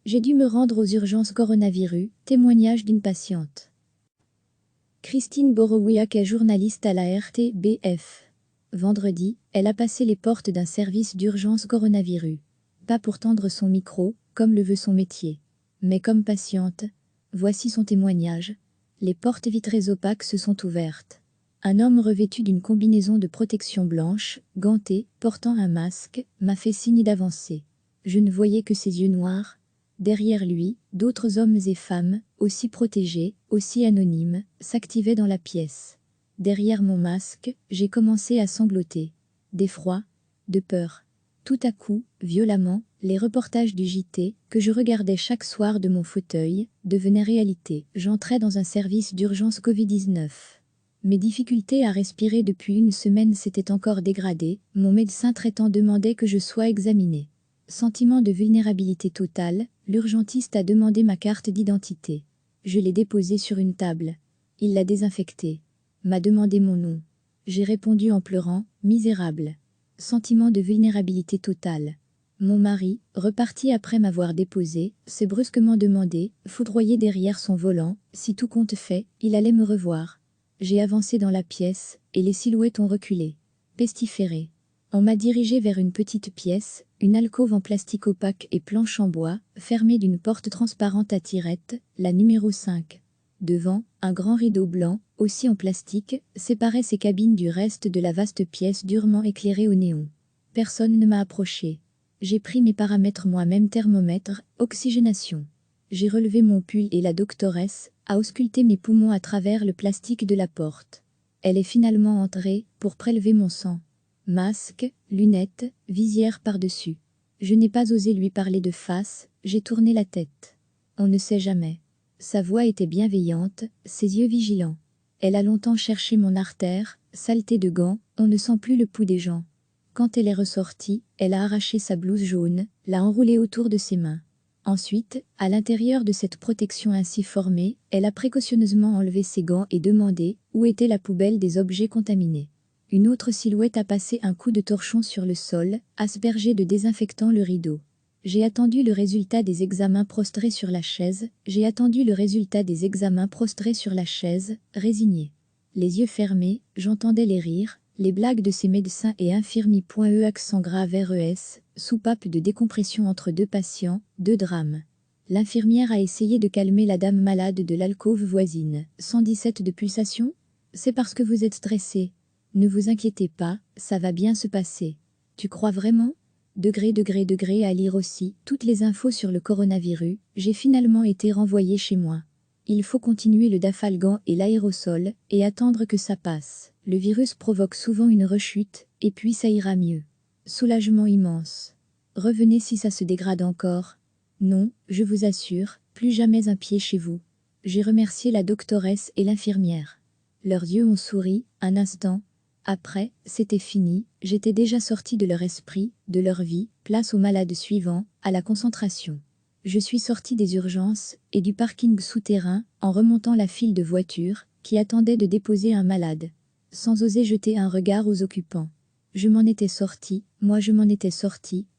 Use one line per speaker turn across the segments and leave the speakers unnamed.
J'ai dû me rendre aux urgences coronavirus, témoignage d'une patiente. Christine Borowiak est journaliste à la RTBF. Vendredi, elle a passé les portes d'un service d'urgence coronavirus. Pas pour tendre son micro, comme le veut son métier, mais comme patiente. Voici son témoignage. Les portes vitrées opaques se sont ouvertes. Un homme revêtu d'une combinaison de protection blanche, ganté, portant un masque, m'a fait signe d'avancer. Je ne voyais que ses yeux noirs. Derrière lui, d'autres hommes et femmes, aussi protégés, aussi anonymes, s'activaient dans la pièce. Derrière mon masque, j'ai commencé à sangloter. D'effroi, de peur. Tout à coup, violemment, les reportages du JT, que je regardais chaque soir de mon fauteuil, devenaient réalité. J'entrais dans un service d'urgence Covid-19. Mes difficultés à respirer depuis une semaine s'étaient encore dégradées, mon médecin traitant demandait que je sois examinée. Sentiment de vulnérabilité totale, l'urgentiste a demandé ma carte d'identité. Je l'ai déposée sur une table. Il l'a désinfectée. M'a demandé mon nom. J'ai répondu en pleurant, misérable. Sentiment de vulnérabilité totale. Mon mari, reparti après m'avoir déposé, s'est brusquement demandé, foudroyé derrière son volant, si tout compte fait, il allait me revoir. J'ai avancé dans la pièce, et les silhouettes ont reculé. Pestiféré. On m'a dirigé vers une petite pièce, une alcôve en plastique opaque et planche en bois, fermée d'une porte transparente à tirettes, la numéro 5. Devant, un grand rideau blanc, aussi en plastique, séparait ces cabines du reste de la vaste pièce durement éclairée au néon. Personne ne m'a approché. J'ai pris mes paramètres moi-même, thermomètre, oxygénation. J'ai relevé mon pull et la doctoresse a ausculté mes poumons à travers le plastique de la porte. Elle est finalement entrée pour prélever mon sang. Masque, lunettes, visière par-dessus. Je n'ai pas osé lui parler de face, j'ai tourné la tête. On ne sait jamais. Sa voix était bienveillante, ses yeux vigilants. Elle a longtemps cherché mon artère, saleté de gants, on ne sent plus le pouls des gens. Quand elle est ressortie, elle a arraché sa blouse jaune, l'a enroulée autour de ses mains. Ensuite, à l'intérieur de cette protection ainsi formée, elle a précautionneusement enlevé ses gants et demandé où était la poubelle des objets contaminés. Une autre silhouette a passé un coup de torchon sur le sol, aspergé de désinfectant le rideau. J'ai attendu le résultat des examens prostré sur la chaise, résigné. Les yeux fermés, j'entendais les rires, les blagues de ces médecins et infirmiers. Accent grave RES, soupape de décompression entre deux patients, deux drames. L'infirmière a essayé de calmer la dame malade de l'alcôve voisine. 117 de pulsation ? C'est parce que vous êtes stressé. Ne vous inquiétez pas, ça va bien se passer. Tu crois vraiment ? Degré à lire aussi toutes les infos sur le coronavirus. J'ai finalement été renvoyée chez moi. Il faut continuer le dafalgan et l'aérosol et attendre que ça passe. Le virus provoque souvent une rechute et puis ça ira mieux. Soulagement immense. Revenez si ça se dégrade encore. Non, je vous assure, plus jamais un pied chez vous. J'ai remercié la doctoresse et l'infirmière. Leurs yeux ont souri, un instant. Après, c'était fini, j'étais déjà sortie de leur esprit, de leur vie, place aux malades suivants, à la concentration. Je suis sortie des urgences et du parking souterrain en remontant la file de voitures qui attendaient de déposer un malade. Sans oser jeter un regard aux occupants. Je m'en étais sortie,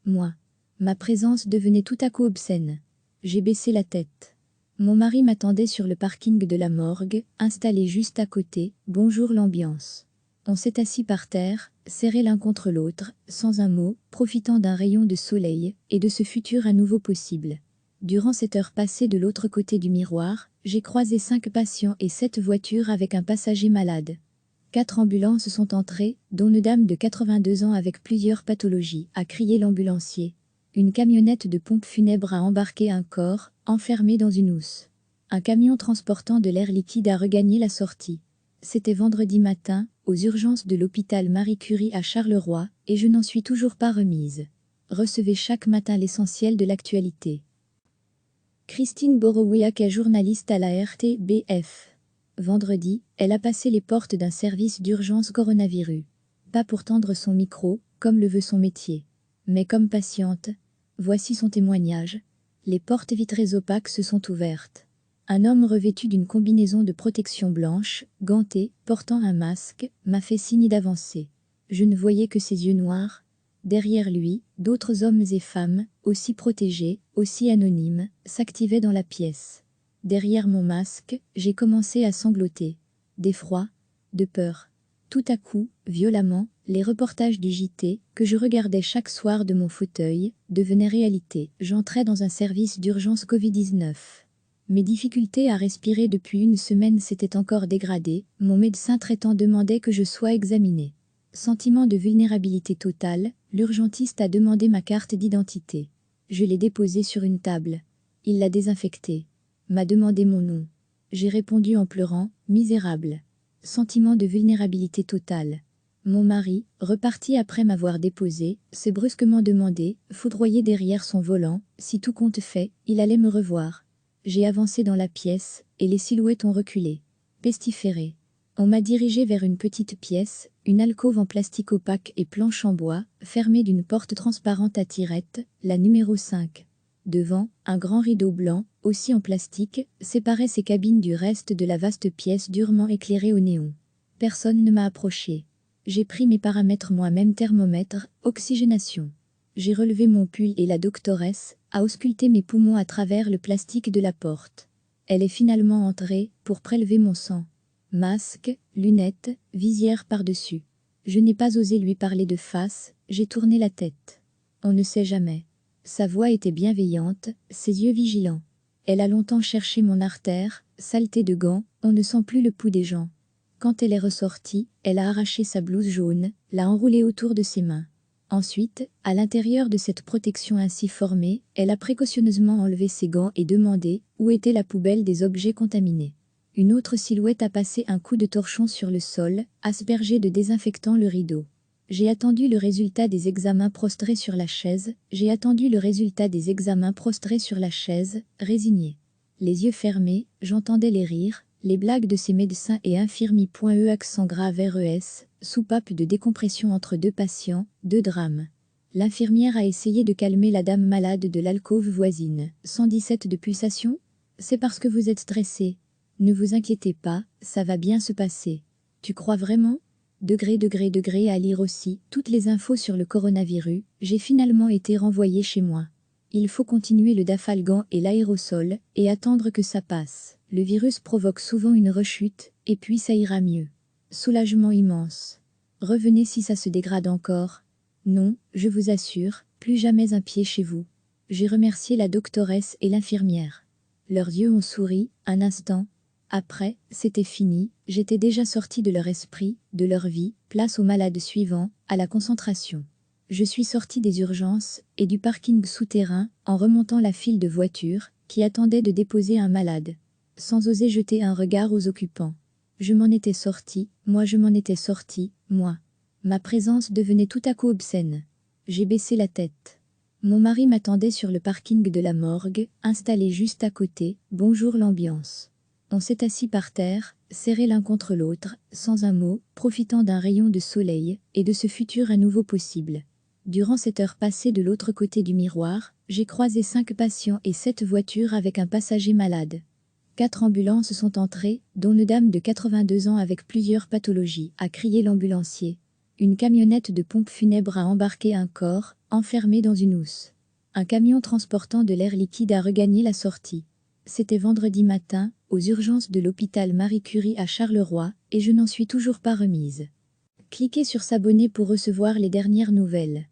moi. Ma présence devenait tout à coup obscène. J'ai baissé la tête. Mon mari m'attendait sur le parking de la morgue, installé juste à côté. Bonjour l'ambiance. On s'est assis par terre, serrés l'un contre l'autre, sans un mot, profitant d'un rayon de soleil et de ce futur à nouveau possible. Durant cette heure passée de l'autre côté du miroir, j'ai croisé 5 patients et 7 voitures avec un passager malade. 4 ambulances sont entrées, dont une dame de 82 ans avec plusieurs pathologies, a crié l'ambulancier. Une camionnette de pompe funèbre a embarqué un corps, enfermé dans une housse. Un camion transportant de l'air liquide a regagné la sortie. C'était vendredi matin, aux urgences de l'hôpital Marie Curie à Charleroi, et je n'en suis toujours pas remise. Recevez chaque matin l'essentiel de l'actualité. Christine Borowiak est journaliste à la RTBF. Vendredi, elle a passé les portes d'un service d'urgence coronavirus. Pas pour tendre son micro, comme le veut son métier, mais comme patiente. Voici son témoignage. Les portes vitrées opaques se sont ouvertes. Un homme revêtu d'une combinaison de protection blanche, ganté, portant un masque, m'a fait signe d'avancer. Je ne voyais que ses yeux noirs. Derrière lui, d'autres hommes et femmes, aussi protégés, aussi anonymes, s'activaient dans la pièce. Derrière mon masque, j'ai commencé à sangloter. D'effroi, de peur. Tout à coup, violemment, les reportages du JT, que je regardais chaque soir de mon fauteuil, devenaient réalité. J'entrais dans un service d'urgence Covid-19. Mes difficultés à respirer depuis une semaine s'étaient encore dégradées, mon médecin traitant demandait que je sois examinée. Sentiment de vulnérabilité totale, l'urgentiste a demandé ma carte d'identité. Je l'ai déposée sur une table. Il l'a désinfectée. M'a demandé mon nom. J'ai répondu en pleurant, misérable. Sentiment de vulnérabilité totale. Mon mari, reparti après m'avoir déposé, s'est brusquement demandé, foudroyé derrière son volant, si tout compte fait, il allait me revoir. J'ai avancé dans la pièce, et les silhouettes ont reculé. Pestiféré. On m'a dirigé vers une petite pièce, une alcôve en plastique opaque et planche en bois, fermée d'une porte transparente à tirettes, la numéro 5. Devant, un grand rideau blanc, aussi en plastique, séparait ces cabines du reste de la vaste pièce durement éclairée au néon. Personne ne m'a approché. J'ai pris mes paramètres moi-même, thermomètre, oxygénation. J'ai relevé mon pull et la doctoresse a ausculté mes poumons à travers le plastique de la porte. Elle est finalement entrée pour prélever mon sang. Masque, lunettes, visière par-dessus. Je n'ai pas osé lui parler de face, j'ai tourné la tête. On ne sait jamais. Sa voix était bienveillante, ses yeux vigilants. Elle a longtemps cherché mon artère, saleté de gants, on ne sent plus le pouls des gens. Quand elle est ressortie, elle a arraché sa blouse jaune, l'a enroulée autour de ses mains. Ensuite, à l'intérieur de cette protection ainsi formée, elle a précautionneusement enlevé ses gants et demandé où était la poubelle des objets contaminés. Une autre silhouette a passé un coup de torchon sur le sol, aspergé de désinfectant le rideau. J'ai attendu le résultat des examens prostré sur la chaise, résigné. Les yeux fermés, j'entendais les rires, les blagues de ces médecins et infirmiers. Accent grave RES, soupape de décompression entre deux patients, deux drames. L'infirmière a essayé de calmer la dame malade de l'alcôve voisine. 117 de pulsation? C'est parce que vous êtes stressé. Ne vous inquiétez pas, ça va bien se passer. Tu crois vraiment? Degré à lire aussi toutes les infos sur le coronavirus, j'ai finalement été renvoyée chez moi. Il faut continuer le dafalgan et l'aérosol, et attendre que ça passe. Le virus provoque souvent une rechute, et puis ça ira mieux. Soulagement immense. Revenez si ça se dégrade encore. Non, je vous assure, plus jamais un pied chez vous. J'ai remercié la doctoresse et l'infirmière. Leurs yeux ont souri, un instant. Après, c'était fini, j'étais déjà sortie de leur esprit, de leur vie, place aux malades suivants, à la concentration. Je suis sortie des urgences et du parking souterrain en remontant la file de voitures qui attendaient de déposer un malade. Sans oser jeter un regard aux occupants. Je m'en étais sortie, moi. Ma présence devenait tout à coup obscène. J'ai baissé la tête. Mon mari m'attendait sur le parking de la morgue, installé juste à côté, bonjour l'ambiance. On s'est assis par terre, serrés l'un contre l'autre, sans un mot, profitant d'un rayon de soleil, et de ce futur à nouveau possible. Durant cette heure passée de l'autre côté du miroir, j'ai croisé 5 patients et 7 voitures avec un passager malade. 4 ambulances sont entrées, dont une dame de 82 ans avec plusieurs pathologies, a crié l'ambulancier. Une camionnette de pompe funèbre a embarqué un corps, enfermé dans une housse. Un camion transportant de l'air liquide a regagné la sortie. C'était vendredi matin, aux urgences de l'hôpital Marie Curie à Charleroi, et je n'en suis toujours pas remise. Cliquez sur s'abonner pour recevoir les dernières nouvelles.